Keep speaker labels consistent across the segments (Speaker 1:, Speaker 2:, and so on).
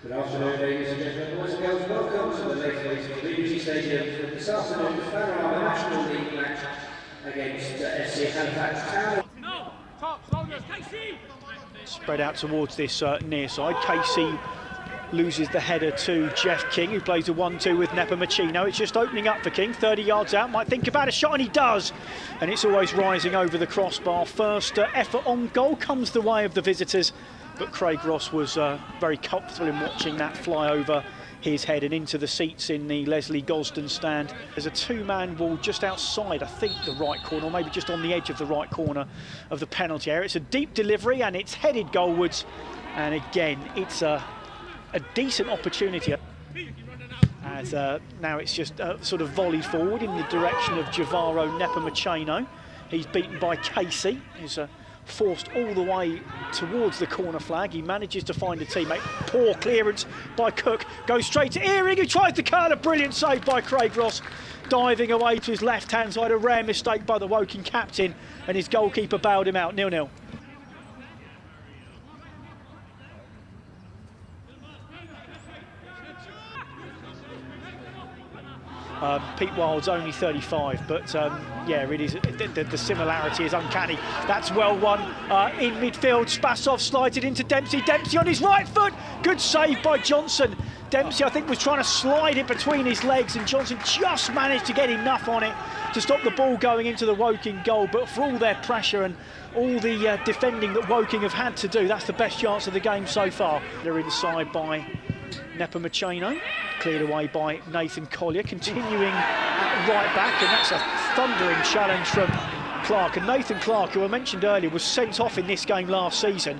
Speaker 1: Good afternoon, ladies and gentlemen, boys and girls. Welcome to the latest BBC Stadium for this afternoon's Panorama National League match against FC Halifax Town.
Speaker 2: Spread out towards this near side. Casey loses the header to Jeff King, who plays a 1-2 with Nepomukino. It's just opening up for King, 30 yards out, might think about a shot, and he does. And it's always rising over the crossbar. First effort on goal comes the way of the visitors, but Craig Ross was very comfortable in watching that fly over his head and into the seats in the Leslie Gosden stand. There's a two-man wall just outside, I think, the right corner, or maybe just on the edge of the right corner of the penalty area. It's a deep delivery and it's headed goalwards, and again it's a decent opportunity, as now it's just sort of volleyed forward in the direction of Javaro Nepomukino. He's beaten by Casey, who's forced all the way towards the corner flag. He manages to find a teammate. Poor clearance by Cook, goes straight to Earing, who tries to curl. A brilliant save by Craig Ross, diving away to his left hand side. A rare mistake by the Woking captain, and his goalkeeper bailed him out. 0-0. Pete Wild's only 35, but yeah, it is. The similarity is uncanny. That's well won in midfield. Spasov slides it into Dempsey. Dempsey on his right foot. Good save by Johnson. Dempsey, I think, was trying to slide it between his legs, and Johnson just managed to get enough on it to stop the ball going into the Woking goal. But for all their pressure and all the defending that Woking have had to do, that's the best chance of the game so far. They're inside by Nepomukino, cleared away by Nathan Collier, continuing at right back, and that's a thundering challenge from Clark. And Nathan Clark, who I mentioned earlier, was sent off in this game last season,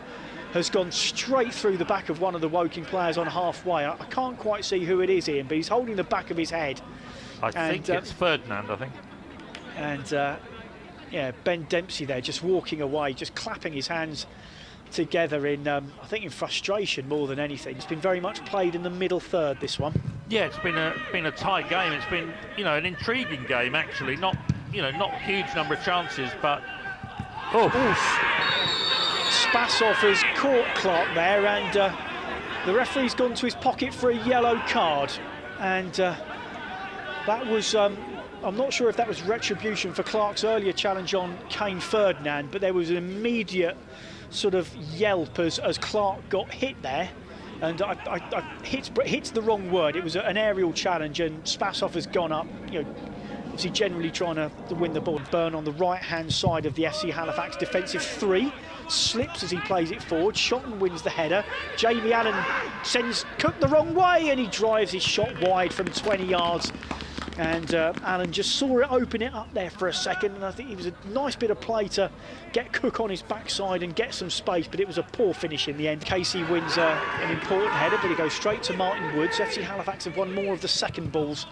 Speaker 2: has gone straight through the back of one of the Woking players on halfway. I can't quite see who it is, Ian, but he's holding the back of his head.
Speaker 3: I think it's Ferdinand, I think.
Speaker 2: And yeah, Ben Dempsey there just walking away, just clapping his hands together in, I think, in frustration more than anything. It's been very much played in the middle third, this one.
Speaker 3: Yeah, it's been a tight game. It's been, you know, an intriguing game actually. Not, you know, not a huge number of chances, but
Speaker 2: Spasov has caught Clark there, and the referee's gone to his pocket for a yellow card, and that was I'm not sure if that was retribution for Clark's earlier challenge on Kane Ferdinand, but there was an immediate sort of yelp as Clark got hit there, and hit's the wrong word. It was an aerial challenge, and Spasov has gone up, you know, obviously generally trying to win the ball. Burn on the right hand side of the FC Halifax defensive three, slips as he plays it forward. Shotton wins the header. Jamie Allen sends Cook the wrong way, and he drives his shot wide from 20 yards. And Allen just saw it open it up there for a second, and I think it was a nice bit of play to get Cook on his backside and get some space, but it was a poor finish in the end. Casey wins an important header, but he goes straight to Martin Woods. FC Halifax have won more of the second balls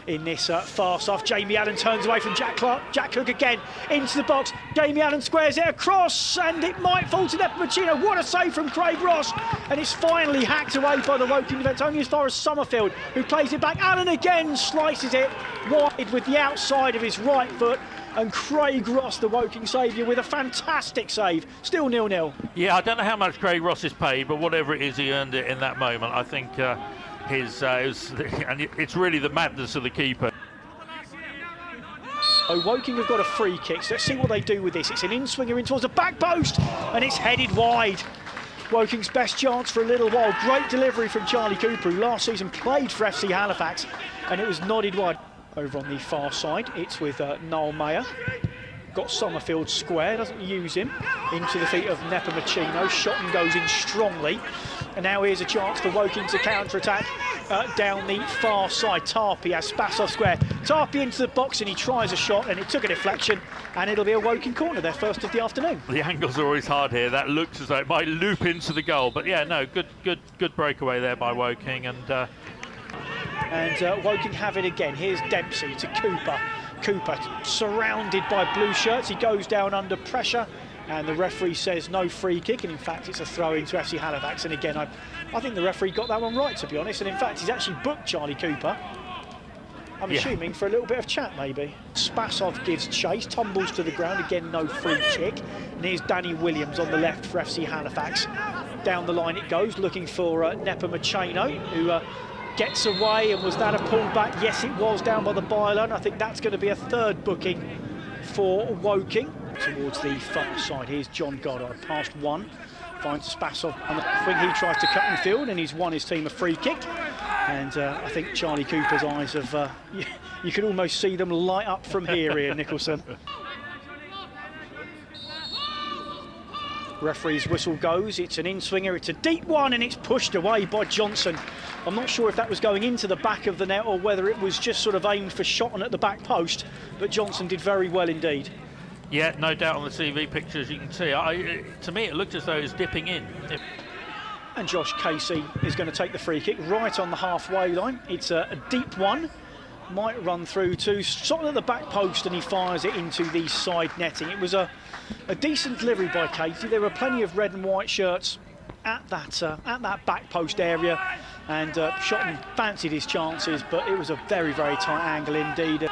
Speaker 2: in this fast off. Jamie Allen turns away from Jack Cook again into the box. Jamie Allen squares it across, and it might fall to Nepomukino. What a save from Craig Ross, and it's finally hacked away by the Woking defence, only as far as Summerfield, who plays it back. Allen again slices it wide with the outside of his right foot, and Craig Ross, the Woking saviour, with a fantastic save. Still 0-0.
Speaker 3: Yeah, I don't know how much Craig Ross is paid, but whatever it is, he earned it in that moment. I think and it's really the madness of the keeper.
Speaker 2: Oh, Woking have got a free kick, so let's see what they do with this. It's an in-swinger in towards the back post, and it's headed wide. Woking's best chance for a little while. Great delivery from Charlie Cooper, who last season played for FC Halifax, and it was nodded wide. Over on the far side, it's with Noel Mayer. Got Summerfield square, doesn't use him. Into the feet of Nepomukino. Shotton goes in strongly. And now here's a chance for Woking to counter-attack down the far side. Tarpey has Spasov square. Tarpey into the box, and he tries a shot, and it took a deflection, and it'll be a Woking corner, their first of the afternoon.
Speaker 3: The angles are always hard here. That looks as though it might loop into the goal, but yeah, no, good breakaway there by Woking, and
Speaker 2: Woking have it again. Here's Dempsey to Cooper. Cooper surrounded by blue shirts. He goes down under pressure, and the referee says no free kick, and in fact it's a throw into FC Halifax. And again, I think the referee got that one right, to be honest, and in fact he's actually booked Charlie Cooper, I'm assuming, for a little bit of chat maybe. Spasov gives chase, tumbles to the ground, again no free kick, and here's Danny Williams on the left for FC Halifax. down the line it goes, looking for Nepomuceno, who gets away. And was that a pullback? Yes, it was, down by the byline. I think that's going to be a third booking for Woking. Towards the far side, here's John Goddard, past one. Finds Spasov on the wing. He tries to cut in field, and he's won his team a free kick. And I think Charlie Cooper's eyes have, you can almost see them light up from here, Ian Nicholson. Referee's whistle goes, it's an in-swinger, it's a deep one, and it's pushed away by Johnson. I'm not sure if that was going into the back of the net or whether it was just sort of aimed for shot on at the back post, but Johnson did very well indeed. Yeah, no doubt on the TV pictures you can see. To me, it looked as though it was dipping in. And Josh Casey is going to take the free kick right on the halfway line. It's a deep one. Might run through to shot at the back post, and he fires it into the side netting. It was a decent delivery by Casey. There were plenty of red and white shirts at that back post area, and Shotton fancied his chances, but it was a very, very tight angle indeed.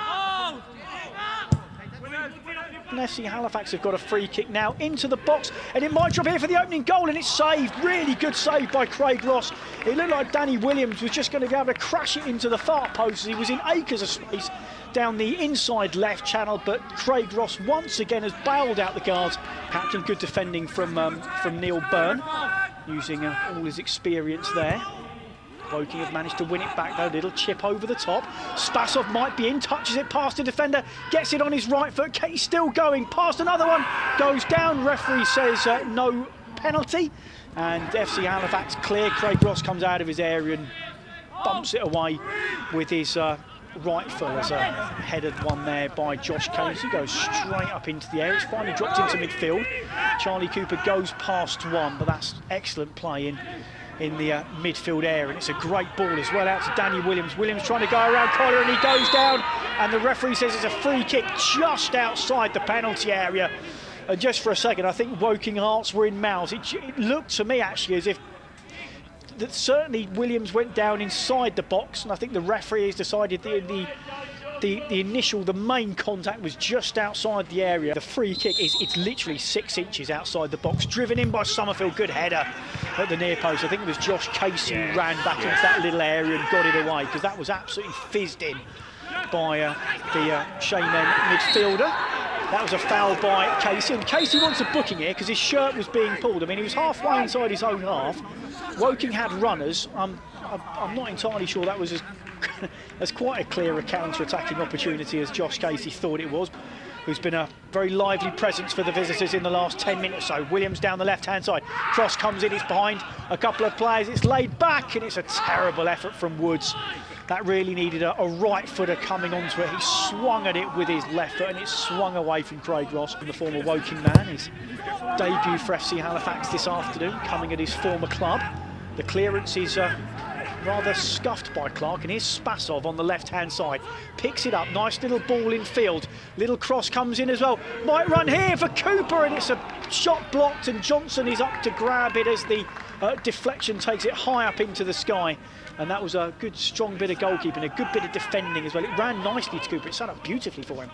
Speaker 2: And FC Halifax have got a free kick now into the box, and it might drop here for the opening goal, and it's saved. Really good save by Craig Ross. It looked like Danny Williams was just going to be able to crash it into the far post. He was in acres of space down the inside left channel, but Craig Ross once again has bailed out the guards. Captain, good defending from Neil Byrne, using all his experience there. Woking have managed to win it back though, little chip over the top. Spasov might be in, touches it past the defender, gets it on his right foot. He's still going, past another one, goes down. Referee says no penalty, and FC Halifax clear. Craig Ross comes out of his area and bumps it away with his right foot. There's a headed one there by Josh Casey, goes straight up into the air. It's finally dropped into midfield. Charlie Cooper goes past one, but that's excellent play in the midfield area, and it's a great ball as well out to Danny Williams. Williams trying to go around Collier, and he goes down, and the referee says it's a free kick just outside the penalty area. And just for a second, I think Woking hearts were in mouths. It looked to me actually as if that certainly Williams went down inside the box, and I think the referee has decided the main contact was just outside the area. The free kick it's literally 6 inches outside the box, driven in by Summerfield. Good header at the near post. I think it was Josh Casey who ran back into that little area and got it away, because that was absolutely fizzed in by the Shaman midfielder. That was a foul by Casey, and Casey wants a booking here because his shirt was being pulled. I mean, he was halfway inside his own half. Woking had runners. I'm not entirely sure that was as quite a clear counter-attacking opportunity as Josh Casey thought it was, who's been a very lively presence for the visitors in the last 10 minutes or so. Williams down the left-hand side. Cross comes in, it's behind a couple of players. It's laid back, and it's a terrible effort from Woods. That really needed a right footer coming onto it. He swung at it with his left foot, and it swung away from Craig Ross, the former Woking man. His debut for FC Halifax this afternoon, coming at his former club. The clearance is rather scuffed by Clark, and here's Spasov on the left-hand side. Picks it up, nice little ball in field. Little cross comes in as well. Might run here for Cooper, and it's a shot blocked, and Johnson is up to grab it as the deflection takes it high up into the sky. And that was a good, strong bit of goalkeeping, a good bit of defending as well. It ran nicely to Cooper, it set up beautifully for him.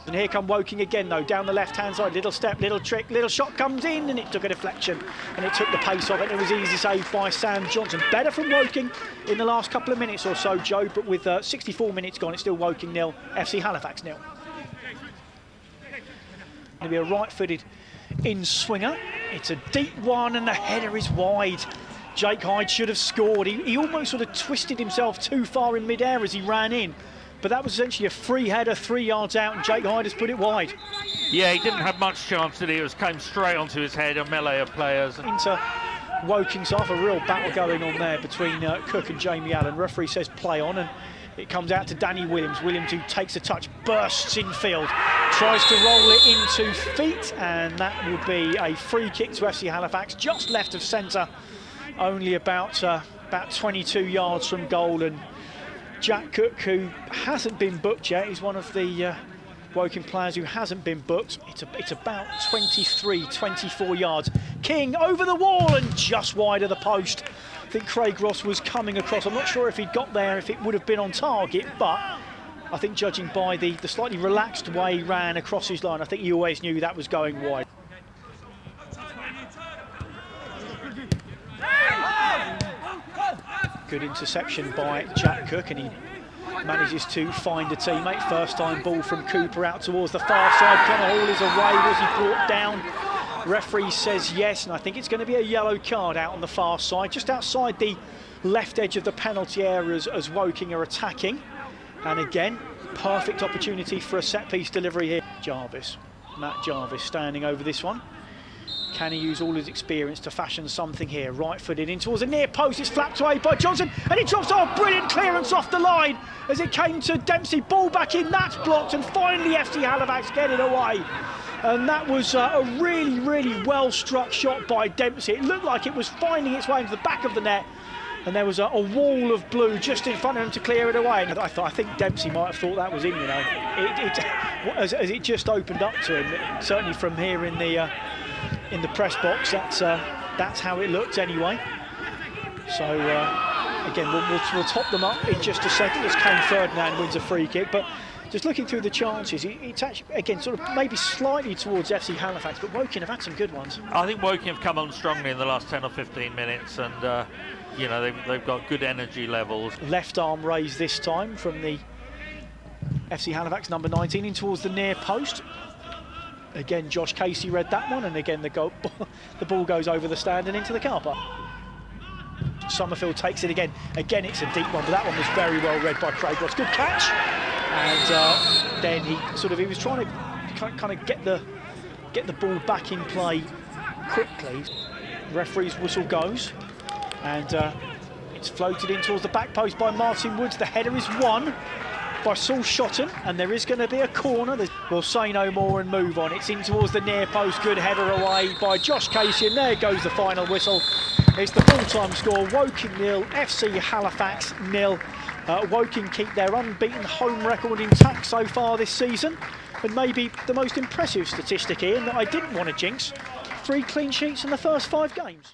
Speaker 2: And here come Woking again though, down the left-hand side, little step, little trick, little shot comes in, and it took a deflection, and it took the pace of it. It was easy saved by Sam Johnson. Better from Woking in the last couple of minutes or so, Joe, but with 64 minutes gone, it's still Woking 0, FC Halifax 0. Going to be a right-footed in-swinger. It's a deep one, and the header is wide. Jake Hyde should have scored. He almost sort of twisted himself too far in mid-air as he ran in. But that was essentially a free header 3 yards out, and Jake Hyde has put it wide. Yeah, he didn't have much chance, did he? It came straight onto his head, a melee of players. Into Woking's half, a real battle going on there between Cook and Jamie Allen. Referee says play on, and it comes out to Danny Williams. Williams, who takes a touch, bursts in field, tries to roll it into feet, and that will be a free kick to FC Halifax, just left of centre, only about 22 yards from goal. And Jack Cook, who hasn't been booked yet, he's one of the Woking players who hasn't been booked. It's about 23, 24 yards. King over the wall and just wide of the post. I think Craig Ross was coming across. I'm not sure if he'd got there, if it would have been on target, but I think judging by the slightly relaxed way he ran across his line, I think he always knew that was going wide. Good interception by Jack Cook, and he manages to find a teammate. First time ball from Cooper out towards the far side. Connor Hall is away. Was he brought down? Referee says yes, and I think it's going to be a yellow card out on the far side, just outside the left edge of the penalty area as Woking are attacking. And again, perfect opportunity for a set-piece delivery here. Matt Jarvis standing over this one. Can he use all his experience to fashion something here? Right-footed in towards the near post. It's flapped away by Johnson, and he drops. Oh, brilliant clearance off the line as it came to Dempsey. Ball back in, that's blocked, and finally FC Halifax get it away. And that was a really, really well-struck shot by Dempsey. It looked like it was finding its way into the back of the net, and there was a wall of blue just in front of him to clear it away. And I think Dempsey might have thought that was in, you know, as it just opened up to him. Certainly from here in the press box, that's how it looked anyway. So again, we'll top them up in just a second as Kane Ferdinand wins a free kick. But just looking through the chances, it's actually, again, sort of maybe slightly towards FC Halifax, but Woking have had some good ones.
Speaker 3: I think Woking have come on strongly in the last 10 or 15 minutes, and you know, they've got good energy levels.
Speaker 2: Left arm raised this time from the FC Halifax number 19 in towards the near post. Again, Josh Casey read that one, and again the ball goes over the stand and into the car park. Summerfield takes it again. Again, it's a deep one, but that one was very well read by Craig Ross. Good catch, and then he was trying to kind of get the ball back in play quickly. Referee's whistle goes, and it's floated in towards the back post by Martin Woods. The header is won by Saul Shotton, and there is going to be a corner. We'll say no more and move on. It's in towards the near post. Good header away by Josh Casey, and there goes the final whistle. It's the full-time score. Woking 0, FC Halifax 0. Woking keep their unbeaten home record intact so far this season, and maybe the most impressive statistic, Ian, that I didn't want to jinx: 3 clean sheets in the first 5 games.